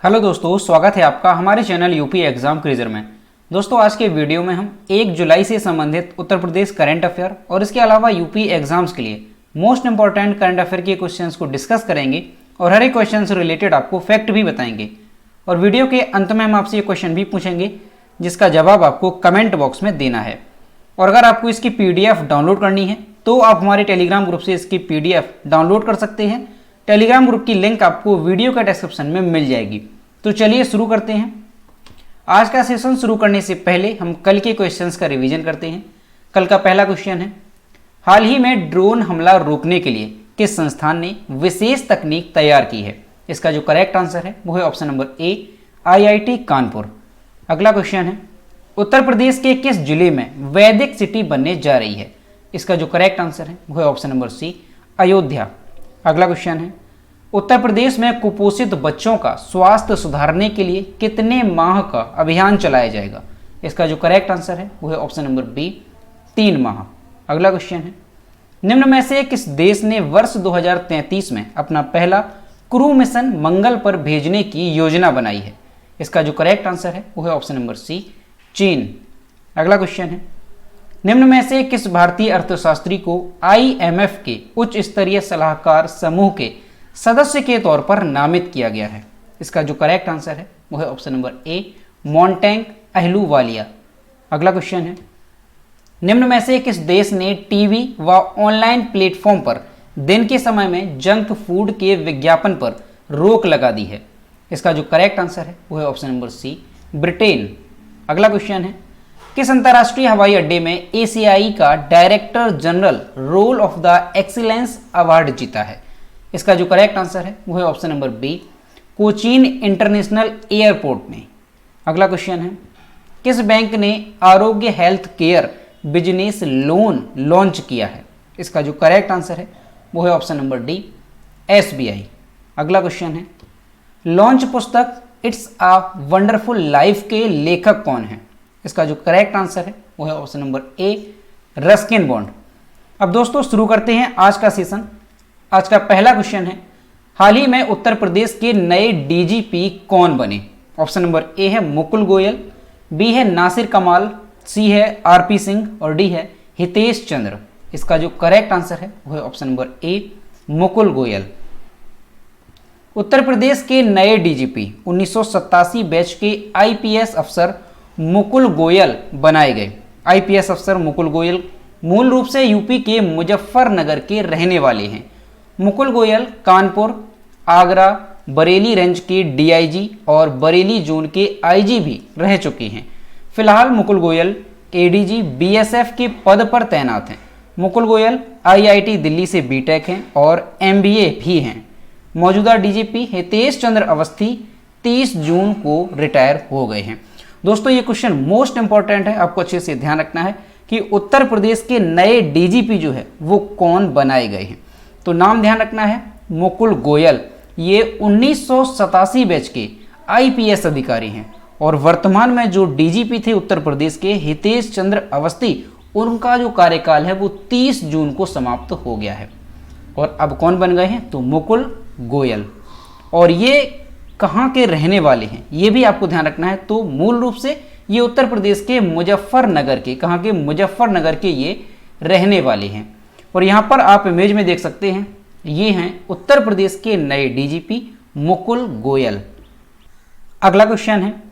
Hello दोस्तों, स्वागत है आपका हमारे चैनल यूपी एग्जाम क्विज़र में। दोस्तों, आज के वीडियो में हम 1 जुलाई से संबंधित उत्तर प्रदेश करंट अफेयर और इसके अलावा यूपी एग्जाम्स के लिए मोस्ट इंपॉर्टेंट करंट अफेयर के क्वेश्चंस को डिस्कस करेंगे और हर एक क्वेश्चन से रिलेटेड आपको फैक्ट भी बताएंगे। और वीडियो के अंत में हम आपसे ये क्वेश्चन भी पूछेंगे जिसका जवाब आपको कमेंट बॉक्स में देना है। और अगर आपको इसकी PDF डाउनलोड करनी है तो आप हमारे टेलीग्राम ग्रुप से इसकी PDF डाउनलोड कर सकते हैं। टेलीग्राम ग्रुप की लिंक आपको वीडियो का डिस्क्रिप्शन में मिल जाएगी। तो चलिए शुरू करते हैं। आज का सेशन शुरू करने से पहले हम कल के क्वेश्चंस का रिवीजन करते हैं। कल का पहला क्वेश्चन है, हाल ही में ड्रोन हमला रोकने के लिए किस संस्थान ने विशेष तकनीक तैयार की है? इसका जो करेक्ट आंसर है वो है ऑप्शन नंबर ए, IIT कानपुर। अगला क्वेश्चन है, उत्तर प्रदेश के किस जिले में वैदिक सिटी बनने जा रही है? इसका जो करेक्ट आंसर है वो है ऑप्शन नंबर सी, अयोध्या। अगला क्वेश्चन है, उत्तर प्रदेश में कुपोषित बच्चों का स्वास्थ्य सुधारने के लिए कितने माह का अभियान चलाया जाएगा? इसका जो करेक्ट आंसर है वो है ऑप्शन नंबर बी, 3 माह। अगला क्वेश्चन है, निम्न में से किस देश ने वर्ष 2033 में अपना पहला क्रू मिशन मंगल पर भेजने की योजना बनाई है? इसका जो करेक्ट आंसर है वो है ऑप्शन नंबर सी, चीन। अगला क्वेश्चन है, निम्न में से किस भारतीय अर्थशास्त्री को IMF के उच्च स्तरीय सलाहकार समूह के सदस्य के तौर पर नामित किया गया है? इसका जो करेक्ट आंसर है वो है ऑप्शन नंबर ए, मोंटेक अहलूवालिया। अगला क्वेश्चन है, निम्न में से किस देश ने टीवी व ऑनलाइन प्लेटफॉर्म पर दिन के समय में जंक फूड के विज्ञापन पर रोक लगा दी है? इसका जो करेक्ट आंसर है वो है ऑप्शन नंबर सी, ब्रिटेन। अगला क्वेश्चन है, किस अंतर्राष्ट्रीय हवाई अड्डे में ACI का director general role of the excellence award जीता है? इसका जो करेक्ट आंसर है वो है option number B, Cochin international airport में। अगला क्वेश्चन है, किस बैंक ने Arogya health care business loan launch किया है? इसका जो करेक्ट आंसर है वो है ऑप्शन नंबर डी, SBI। अगला क्वेश्चन है, लॉन्च पुस्तक इट्स अ वंडरफुल लाइफ के लेखक कौन है? इसका जो करेक्ट आंसर है वो है ऑप्शन नंबर ए, रस्किन बॉन्ड। अब दोस्तों शुरू करते हैं आज का सेशन। आज का पहला क्वेश्चन है, हाल ही में उत्तर प्रदेश के नए DGP कौन बने? ऑप्शन नंबर ए है मुकुल गोयल, बी है नासिर कमाल, सी है RP सिंह और डी है हितेश चंद्र। इसका जो करेक्ट आंसर है वो है option number A, Mukul Goyal. Uttar Pradesh के नए DGP 1987 बैच के IPS अफसर मुकुल गोयल बनाए गए। IPS अफसर मुकुल गोयल मूल रूप से यूपी के मुजफ्फरनगर के रहने वाले हैं। मुकुल गोयल कानपुर, आगरा, बरेली रेंज के DIG और बरेली जोन के IG भी रह चुके हैं। फिलहाल मुकुल गोयल ADG BSF के पद पर तैनात हैं। मुकुल गोयल IIT दिल्ली से BTech हैं और MBA भी हैं। मौजूदा DGP हितेश चंद्र अवस्थी 30 जून को रिटायर हो गए हैं। दोस्तों, ये क्वेश्चन मोस्ट इंपॉर्टेंट है, आपको अच्छे से ध्यान रखना है कि उत्तर प्रदेश के नए DGP जो है वो कौन बनाए गए हैं। तो नाम ध्यान रखना है, मुकुल गोयल ये 1987 बैच के IPS अधिकारी हैं और वर्तमान में जो DGP थे उत्तर प्रदेश के हितेश चंद्र अवस्थी, उनका जो कार्यकाल है वो 30 जून को समाप्त हो गया है। और अब कौन बन गए हैं? तो मुकुल गोयल। और ये कहाँ के रहने वाले हैं ये भी आपको ध्यान रखना है। तो मूल रूप से ये उत्तर प्रदेश के मुजफ्फरनगर के, कहाँ के? मुजफ्फरनगर के ये रहने वाले हैं। और यहाँ पर आप इमेज में देख सकते हैं, ये हैं उत्तर प्रदेश के नए DGP मुकुल गोयल। अगला क्वेश्चन है,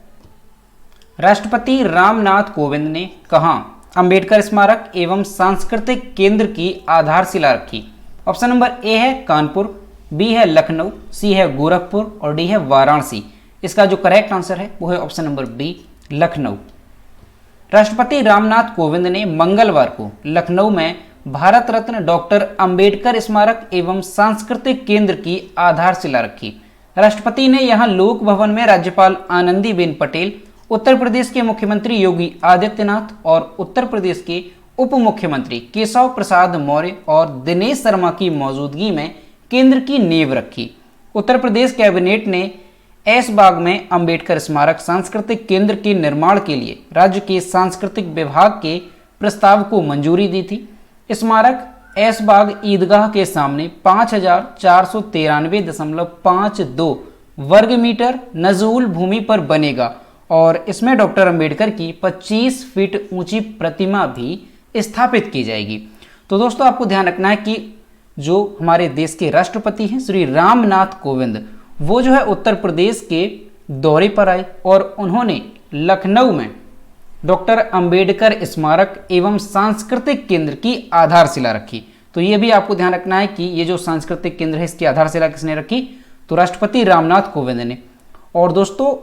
राष्ट्रपति रामनाथ कोविंद ने कहाँ अंबेडकर स्मारक एवं सांस्कृतिक केंद्र की आधारशिला रखी? ऑप्शन नंबर ए है कानपुर, बी है लखनऊ, सी है गोरखपुर और डी है वाराणसी। इसका जो करेक्ट आंसर है वो है ऑप्शन नंबर बी, लखनऊ। राष्ट्रपति रामनाथ कोविंद ने मंगलवार को लखनऊ में भारत रत्न डॉक्टर अंबेडकर स्मारक एवं सांस्कृतिक केंद्र की आधारशिला रखी। राष्ट्रपति ने यहां लोक भवन में राज्यपाल आनंदीबेन पटेल, उत्तर प्रदेश के मुख्यमंत्री योगी आदित्यनाथ और उत्तर प्रदेश के उप मुख्यमंत्री केशव प्रसाद मौर्य और दिनेश शर्मा की मौजूदगी में केंद्र की नींव रखी। उत्तर प्रदेश कैबिनेट ने ऐशबाग में अंबेडकर स्मारक सांस्कृतिक केंद्र के निर्माण के लिए राज्य के सांस्कृतिक विभाग के प्रस्ताव को मंजूरी दी थी। स्मारक ऐशबाग ईदगाह के सामने 5493.52 वर्ग मीटर नजूल भूमि पर बनेगा और इसमें डॉक्टर अंबेडकर की 25 फीट ऊंची प्रतिमा भी स्थापित की जाएगी। तो दोस्तों आपको ध्यान रखना है कि जो हमारे देश के राष्ट्रपति हैं श्री रामनाथ कोविंद, वो जो है उत्तर प्रदेश के दौरे पर आए और उन्होंने लखनऊ में डॉक्टर अंबेडकर स्मारक एवं सांस्कृतिक केंद्र की आधारशिला रखी। तो ये भी आपको ध्यान रखना है कि ये जो सांस्कृतिक केंद्र है इसकी आधारशिला किसने रखी, तो राष्ट्रपति रामनाथ कोविंद ने। और दोस्तों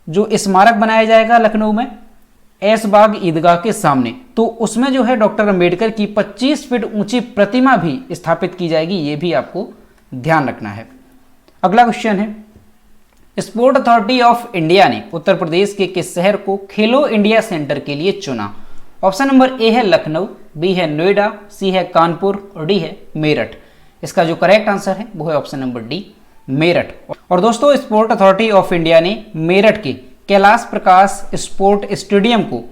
जो स्मारक बनाया जाएगा लखनऊ में ऐशबाग ईदगाह के सामने, तो उसमें जो है डॉक्टर अंबेडकर की 25 फीट ऊंची प्रतिमा भी स्थापित की जाएगी, ये भी आपको ध्यान रखना है। अगला क्वेश्चन है, स्पोर्ट अथॉरिटी ऑफ इंडिया ने उत्तर प्रदेश के किस शहर को खेलो इंडिया सेंटर के लिए चुना? ऑप्शन नंबर ए है लखनऊ, बी है नोएडा, सी है कानपुर और डी है मेरठ। इसका जो करेक्ट आंसर है वो है ऑप्शन नंबर डी, मेरठ। और दोस्तों स्पोर्ट अथॉरिटी ऑफ इंडिया ने मेरठ के कैलाश प्रकाश स्पोर्ट स्टेडियम को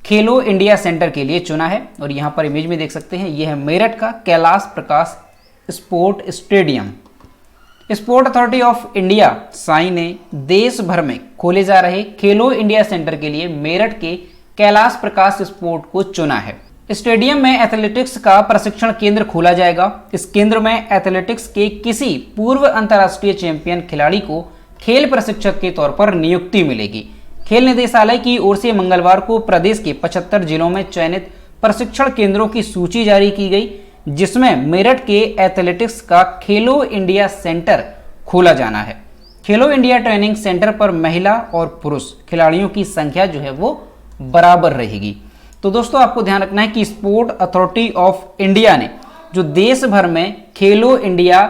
खेलो इंडिया सेंटर के लिए चुना है। और यहाँ पर इमेज में देख सकते हैं, यह है मेरठ का Kailash Prakash sport stadium. Sport authority of India SAI ने देश भर में खोले जा रहे खेलो इंडिया सेंटर के लिए मेरठ के कैलाश प्रकाश स्पोर्ट को चुना है। स्टेडियम में एथलेटिक्स का प्रशिक्षण केंद्र खोला जाएगा। इस केंद्र में एथलेटिक्स के किसी पूर्व अंतर्राष्ट्रीय चैंपियन खिलाड़ी को खेल प्रशिक्षक के तौर पर नियुक्ति मिलेगी। खेल निदेशालय की ओर से मंगलवार को प्रदेश के 75 जिलों में चयनित प्रशिक्षण केंद्रों की सूची जारी की गई, जिसमें मेरठ के एथलेटिक्स का खेलो इंडिया सेंटर खोला जाना है। खेलो इंडिया ट्रेनिंग सेंटर पर महिला और पुरुष खिलाड़ियों की संख्या जो है वो बराबर रहेगी। तो दोस्तों आपको ध्यान रखना है कि स्पोर्ट अथॉरिटी ऑफ इंडिया ने जो देश भर में खेलो इंडिया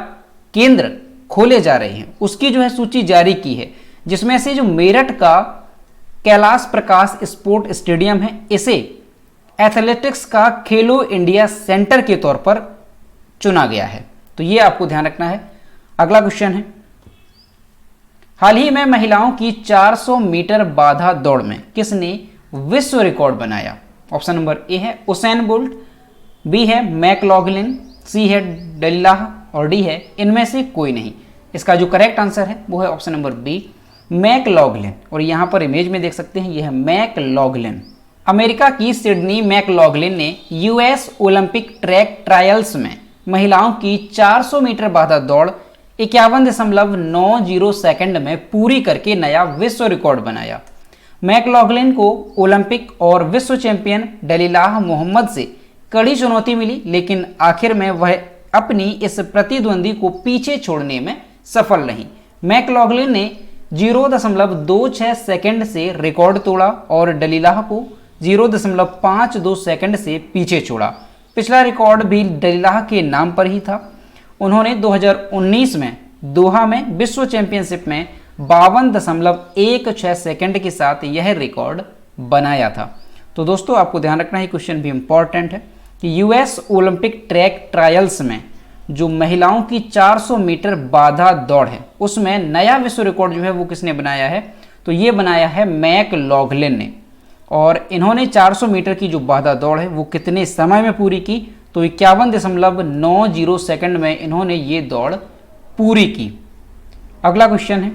केंद्र खोले जा रहे हैं उसकी जो है सूची जारी की है, जिसमें से जो मेरठ का कैलाश प्रकाश स्पोर्ट स्टेडियम है इसे एथलेटिक्स का खेलो इंडिया सेंटर के तौर पर चुना गया है। तो ये आपको ध्यान रखना है। अगला क्वेश्चन है, हाल ही में महिलाओं की 400 मीटर बाधा दौड़ में किसने विश्व रिकॉर्ड बनाया? ऑप्शन नंबर ए है उसैन बोल्ट, बी है मैकलॉगलिन, सी है डलिलाह और डी है इनमें से कोई नहीं। इसका जो करेक्ट आंसर है वो है ऑप्शन नंबर बी, मैकलॉगलिन। और यहाँ पर इमेज में देख सकते हैं, यह है मैकलॉगलिन। अमेरिका की सिडनी मैकलॉगलिन ने यूएस ओलंपिक ट्रैक ट्रायल्स में महिलाओं की 400 मीटर बाधा दौड़ 51.90 सेकंड में पूरी करके नया विश्व रिकॉर्ड बनाया। मैकलॉगलिन को ओलंपिक और विश्व चैंपियन डलिलाह मोहम्मद से कड़ी चुनौती मिली, लेकिन आखिर में वह अपनी इस प्रतिद्वंदी को पीछे छोड़ने में सफल रही। मैकलॉगलिन ने 0.26 सेकंड से रिकॉर्ड तोड़ा और डलिलाह को 0.52 सेकंड से पीछे छोड़ा। पिछला रिकॉर्ड भी डलिलाह के नाम पर ही था। उन्होंने 2019 में दोहा में विश्व चैंपियनशिप में 52.16 सेकंड के साथ यह रिकॉर्ड बनाया था। तो दोस्तों आपको ध्यान रखना है, क्वेश्चन भी इंपॉर्टेंट है कि यूएस ओलंपिक ट्रैक ट्रायल्स में जो महिलाओं की 400 मीटर बाधा दौड़ है उसमें नया विश्व रिकॉर्ड जो है वो किसने बनाया है? तो ये बनाया है मैकलॉगलिन ने। और इन्होंने 400 मीटर की जो बाधा दौड़ है वो कितने समय में पूरी की? तो 51.90 सेकंड में इन्होंने ये दौड़ पूरी की। अगला क्वेश्चन है,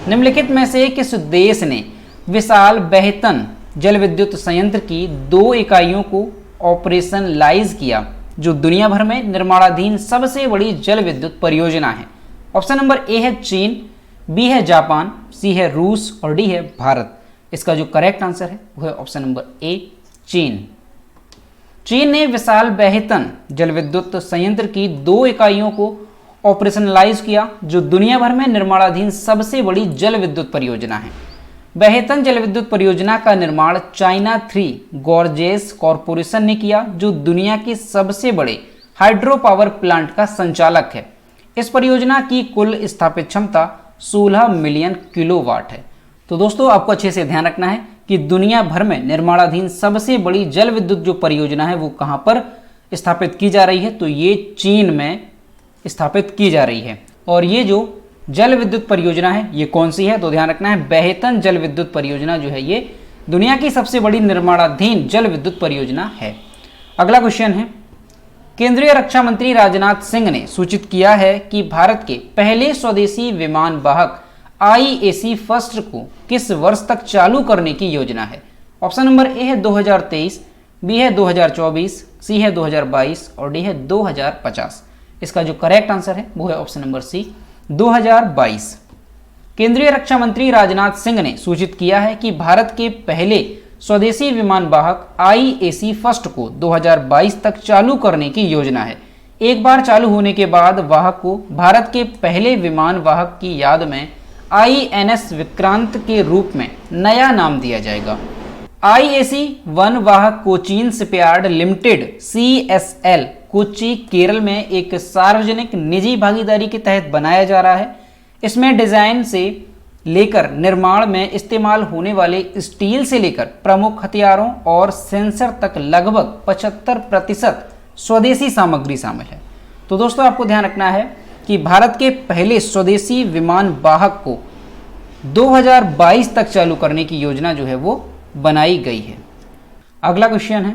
निम्नलिखित में से किस देश ने विशाल बेहतन जल विद्युत संयंत्र की 2 इकाइयों को ऑपरेशनलाइज किया, जो दुनिया भर में निर्माणाधीन सबसे बड़ी जल विद्युत परियोजना है? ऑप्शन नंबर ए है चीन, बी है जापान, सी है रूस और डी है भारत। इसका जो करेक्ट आंसर है वो है ऑप्शन नंबर ए, चीन। चीन ने विशाल बेहतन जल विद्युत संयंत्र की 2 इकाइयों को ऑपरेशनलाइज किया, जो दुनिया भर में निर्माणाधीन सबसे बड़ी जल विद्युत परियोजना है। बेहतन जल विद्युत परियोजना का निर्माण चाइना 3 गॉर्जेस कॉरपोरेशन ने किया, जो दुनिया के सबसे बड़े हाइड्रो पावर प्लांट का संचालक है। इस परियोजना की कुल स्थापित क्षमता 16 मिलियन किलोवाट है। तो दोस्तों आपको अच्छे से ध्यान रखना है कि दुनिया भर में निर्माणाधीन सबसे बड़ी जल विद्युत जो परियोजना है वो कहाँ पर स्थापित की जा रही है? तो ये चीन में स्थापित की जा रही है। और ये जो जल विद्युत परियोजना है ये कौन सी है? तो ध्यान रखना है, बेहतन जल विद्युत परियोजना जो है ये दुनिया की सबसे बड़ी निर्माणाधीन जल विद्युत परियोजना है। अगला क्वेश्चन है, केंद्रीय रक्षा मंत्री राजनाथ सिंह ने सूचित किया है कि भारत के पहले स्वदेशी विमान वाहक IAC फर्स्ट को किस वर्ष तक चालू करने की योजना है? ऑप्शन नंबर ए है 2023, बी है 2024, सी है 2022 और डी है 2050। इसका जो करेक्ट आंसर है वो है ऑप्शन नंबर सी, 2022। केंद्रीय रक्षा मंत्री राजनाथ सिंह ने सूचित किया है कि भारत के पहले स्वदेशी विमान वाहक IAC फर्स्ट को 2022 तक चालू करने की योजना है। एक बार चालू होने के बाद वाहक को भारत के पहले विमान वाहक की याद में INS विक्रांत के रूप में नया नाम दिया जाएगा। IAC वन वाहक Cochin shipyard limited CSL Kochi Kerala में एक सार्वजनिक निजी भागीदारी के तहत बनाया जा रहा है। इसमें डिजाइन से लेकर निर्माण में इस्तेमाल होने वाले स्टील से लेकर प्रमुख हथियारों और सेंसर तक लगभग 75% स्वदेशी सामग्री शामिल है। तो दोस्तों आपको ध्यान रखना है कि भारत के पहले स्वदेशी विमान वाहक को 2022 तक चालू करने की योजना जो है वो बनाई गई है। अगला क्वेश्चन है,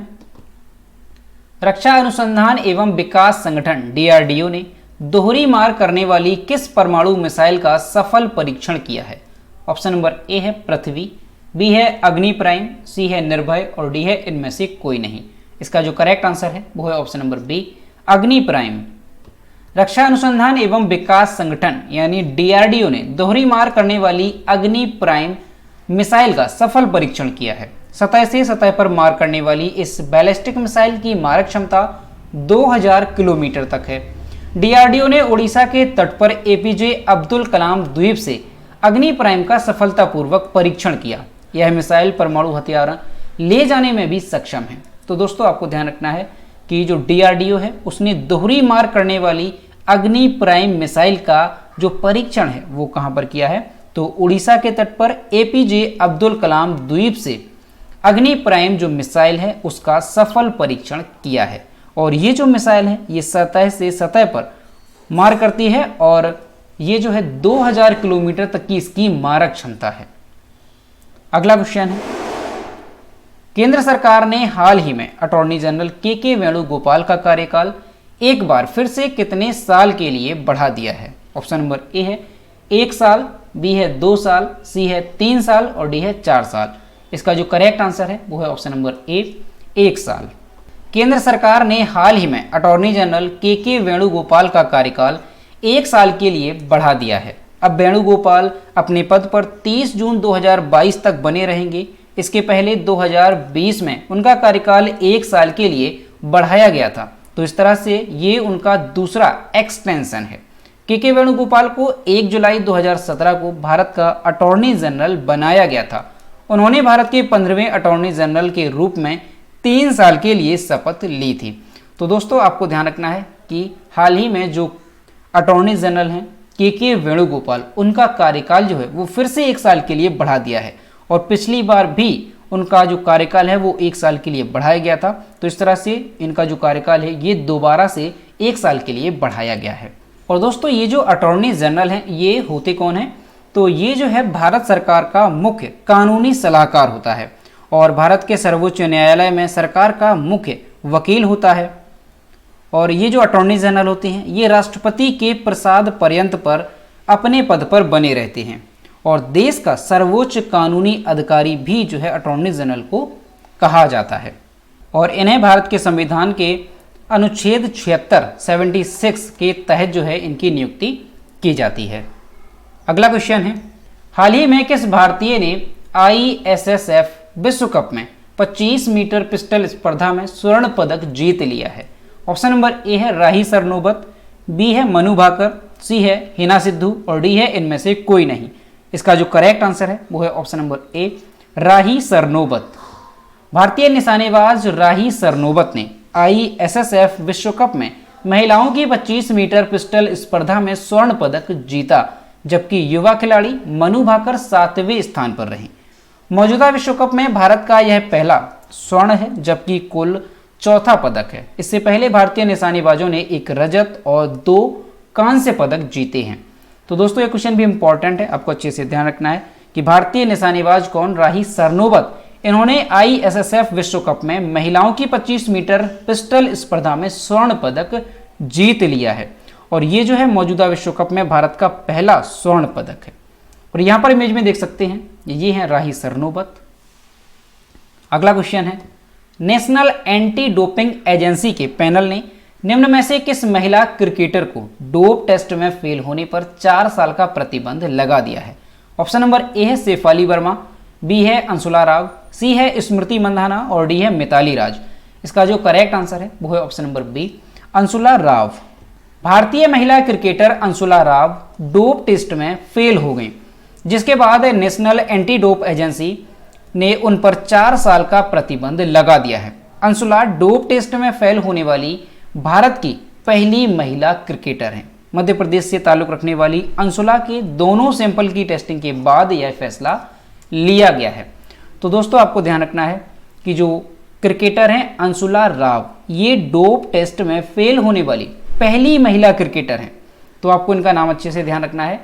रक्षा अनुसंधान एवं विकास संगठन DRDO ने दोहरी मार करने वाली किस परमाणु मिसाइल का सफल परीक्षण किया है? ऑप्शन नंबर ए है पृथ्वी, बी है अग्नि प्राइम, सी है निर्भय और डी है इनमें से कोई नहीं। इसका जो करेक्ट आंसर है वो है ऑप्शन नंबर बी, अग्नि प्राइम। रक्षा अनुसंधान एवं विकास संगठन यानी DRDO ने दोहरी मार करने वाली अग्नि प्राइम मिसाइल का सफल परीक्षण किया है। सतह से सतह पर मार करने वाली इस बैलिस्टिक मिसाइल की मारक क्षमता 2000 किलोमीटर तक है। DRDO ने ओडिशा के तट पर APJ अब्दुल कलाम द्वीप से अग्नि प्राइम का सफलतापूर्वक परीक्षण किया। यह मिसाइल परमाणु हथियार ले जाने में भी सक्षम है। तो दोस्तों आपको ध्यान रखना है कि जो DRDO है उसने दोहरी मार करने वाली अग्नि प्राइम मिसाइल का जो परीक्षण है वो कहां पर किया है? तो उड़ीसा के तट पर APJ अब्दुल कलाम द्वीप से अग्नि प्राइम जो मिसाइल है उसका सफल परीक्षण किया है। और ये जो मिसाइल है ये सतह से सतह पर मार करती है और ये जो है 2000 किलोमीटर तक की इसकी मारक क्षमता है। अगला क्वेश्चन है, केंद्र सरकार ने हाल ही में अटॉर्नी जनरल के वेणुगोपाल का कार्यकाल एक बार फिर से कितने साल के लिए बढ़ा दिया है? ऑप्शन नंबर ए है 1 साल, बी है 2 साल, सी है 3 साल और डी है 4 साल। इसका जो करेक्ट आंसर है वो है ऑप्शन नंबर ए, 1 साल। केंद्र सरकार ने हाल ही में अटॉर्नी जनरल के वेणुगोपाल का कार्यकाल 1 साल के लिए बढ़ा दिया है। अब वेणुगोपाल अपने पद पर 30 जून 2022 तक बने रहेंगे। इसके पहले 2020 में उनका कार्यकाल 1 साल के लिए बढ़ाया गया था। तो इस तरह से ये उनका दूसरा एक्सटेंशन है। के वेणुगोपाल को 1 जुलाई 2017 को भारत का अटॉर्नी जनरल बनाया गया था। उन्होंने भारत के 15वें अटॉर्नी जनरल के रूप में 3 साल के लिए शपथ ली थी। तो दोस्तों आपको ध्यान रखना है कि हाल ही में जो अटॉर्नी जनरल हैं के वेणुगोपाल, उनका कार्यकाल जो है वो फिर से 1 साल के लिए बढ़ा दिया है और पिछली बार भी उनका जो कार्यकाल है वो 1 साल के लिए बढ़ाया गया था। तो इस तरह से इनका जो कार्यकाल है ये दोबारा से 1 साल के लिए बढ़ाया गया है। और दोस्तों ये जो अटॉर्नी जनरल हैं ये होते कौन हैं? तो ये जो है भारत सरकार का मुख्य कानूनी सलाहकार होता है और भारत के सर्वोच्च न्यायालय में सरकार का मुख्य वकील होता है। और ये जो अटॉर्नी जनरल होते हैं ये राष्ट्रपति के प्रसाद पर्यंत पर अपने पद पर बने रहते हैं और देश का सर्वोच्च कानूनी अधिकारी भी जो है अटॉर्नी जनरल को कहा जाता है। और इन्हें भारत के संविधान के अनुच्छेद 76 के तहत जो है इनकी नियुक्ति की जाती है। अगला क्वेश्चन है, हाल ही में किस भारतीय ने ISSF विश्व कप में 25 मीटर पिस्टल स्पर्धा में स्वर्ण पदक जीत लिया है? ऑप्शन नंबर ए है राही सरनोबत, बी है मनु भाकर, सी है हिना सिद्धू और डी है इनमें से कोई नहीं। इसका जो करेक्ट आंसर है वो है ऑप्शन नंबर ए, राही सरनोबत। भारतीय निशानेबाज राही सरनोबत ने ISSF विश्व कप में महिलाओं की 25 मीटर पिस्टल स्पर्धा में स्वर्ण पदक जीता, जबकि युवा खिलाड़ी मनु भाकर 7वें स्थान पर रही। मौजूदा विश्व कप में भारत का यह पहला स्वर्ण है जबकि कुल चौथा पदक है। इससे पहले भारतीय निशानेबाजों ने 1 रजत और 2 कांस्य पदक जीते हैं। तो दोस्तों ये क्वेश्चन भी इंपॉर्टेंट है, आपको अच्छे से ध्यान रखना है कि भारतीय निशानेबाज कौन? राही सरनोबत। इन्होंने ISSF विश्व कप में महिलाओं की 25 मीटर पिस्टल स्पर्धा में स्वर्ण पदक जीत लिया है और ये जो है मौजूदा विश्व कप में भारत का पहला स्वर्ण पदक है। और यहां पर इमेज में देख सकते हैं ये है राही सरनोबत। अगला क्वेश्चन है, नेशनल एंटी डोपिंग एजेंसी के पैनल ने निम्न में से किस महिला क्रिकेटर को डोप टेस्ट में फेल होने पर 4 साल का प्रतिबंध लगा दिया है? ऑप्शन नंबर ए है शेफाली वर्मा, बी है अंशुला राव, सी है स्मृति मंधाना और डी है मिताली राज। इसका जो करेक्ट आंसर है वो है option number B, Anshula Rao. भारतीय महिला cricketer Anshula Rao dope test में फेल हो गई, जिसके बाद नेशनल एंटी डोप एजेंसी ने उन पर 4 साल का प्रतिबंध लगा दिया है। अंशुला डोप टेस्ट में फेल होने वाली भारत की पहली महिला क्रिकेटर हैं। मध्य प्रदेश से ताल्लुक रखने वाली अंशुला के दोनों सैंपल की टेस्टिंग के बाद यह फैसला लिया गया है। तो दोस्तों आपको ध्यान रखना है कि जो क्रिकेटर हैं अंशुला राव, ये डोप टेस्ट में फेल होने वाली पहली महिला क्रिकेटर हैं। तो आपको इनका नाम अच्छे से ध्यान रखना है।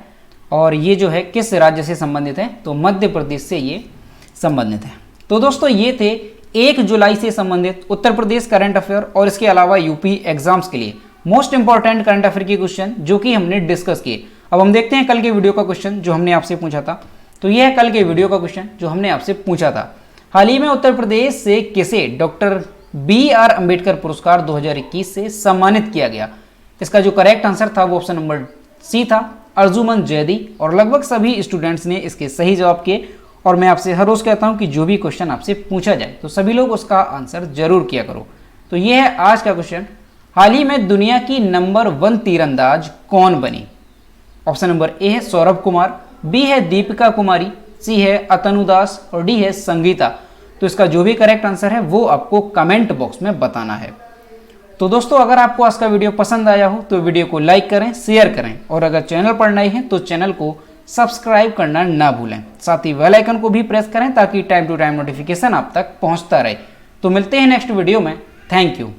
और ये जो है किस राज्य से संबंधित है? तो मध्य प्रदेश से ये संबंधित है। तो दोस्तों ये थे 1 जुलाई से संबंधित उत्तर प्रदेश करंट अफेयर और इसके अलावा यूपी एग्जाम्स के लिए मोस्ट इंपॉर्टेंट करंट अफेयर के क्वेश्चन जो कि हमने डिस्कस किए। अब हम देखते हैं कल के वीडियो का क्वेश्चन जो हमने आपसे पूछा था। तो यह है कल के वीडियो का क्वेश्चन जो हमने आपसे पूछा था, हाल ही में उत्तर प्रदेश से किसे डॉक्टर BR अम्बेडकर पुरस्कार 2021 से सम्मानित किया गया? इसका जो करेक्ट आंसर था वो ऑप्शन नंबर सी था, अर्जुमन जैदी। और लगभग सभी स्टूडेंट्स ने इसके सही जवाब किए। और मैं आपसे हर रोज कहता हूं कि जो भी क्वेश्चन आपसे पूछा जाए तो सभी लोग उसका आंसर जरूर किया करो। तो ये है आज का क्वेश्चन, हाल ही में दुनिया की नंबर 1 तीरंदाज कौन बनी? ऑप्शन नंबर ए है सौरभ कुमार, बी है दीपिका कुमारी, सी है अतनु दास और डी है संगीता। तो इसका जो भी करेक्ट आंसर है वो आपको कमेंट बॉक्स में बताना है। तो दोस्तों अगर आपको आज का वीडियो पसंद आया हो तो वीडियो को लाइक करें, शेयर करें और अगर चैनल पर नए हैं तो चैनल को सब्सक्राइब करना ना भूलें। साथ ही बेल आइकन को भी प्रेस करें ताकि टाइम टू टाइम नोटिफिकेशन आप तक पहुंचता रहे। तो मिलते हैं नेक्स्ट वीडियो में। Thank you.